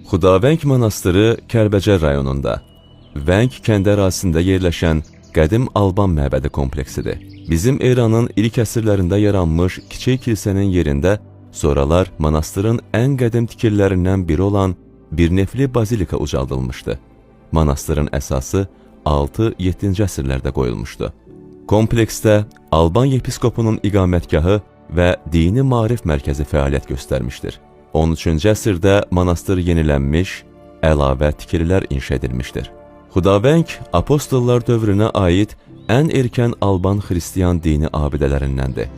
Xudavəng monastırı Kəlbəcər rayonunda, Vəng kəndi ərazisində yerləşən qədim Alban məbədi kompleksidir. Bizim eranın ilk əsrlərində yaranmış kiçik kilsənin yerində sonralar monastırın ən qədim tikililərindən biri olan bir nefli bazilika ucaldılmışdı. Monastırın əsası 6-7-ci əsrlərdə qoyulmuşdu. Kompleksdə Alban yepiskopunun iqamətgahı və dini maarif mərkəzi fəaliyyət göstərmişdir. 13-cü əsrdə monastır yenilənmiş, əlavə tikililər inşa edilmişdir. Xudavəng apostollar dövrünə aid ən erkən Alban xristiyan dini abidələrindəndir.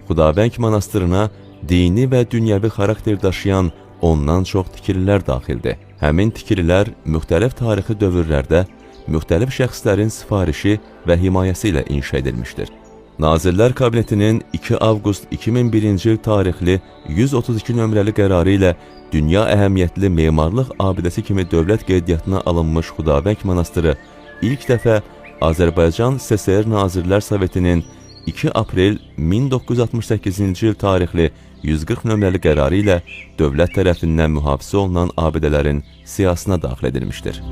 Xudavəng monastırına dini və dünyəvi xarakter daşıyan ondan çox tikililər daxildir. Həmin tikililər müxtəlif tarixi dövrlərdə müxtəlif şəxslərin sifarişi və himayəsi ilə inşa edilmişdir. Nazirlər Kabinetinin 2 avqust 2001-ci il tarixli 132 nömrəli qərarı ilə dünya əhəmiyyətli memarlıq abidəsi kimi dövlət qeydiyyatına alınmış Xudavəng monastırı ilk dəfə Azərbaycan SSR Nazirlər Sovetinin 2 aprel 1968-ci il tarixli 140 nömrəli qərarı ilə dövlət tərəfindən mühafizə olunan abidələrin siyahısına daxil edilmişdir.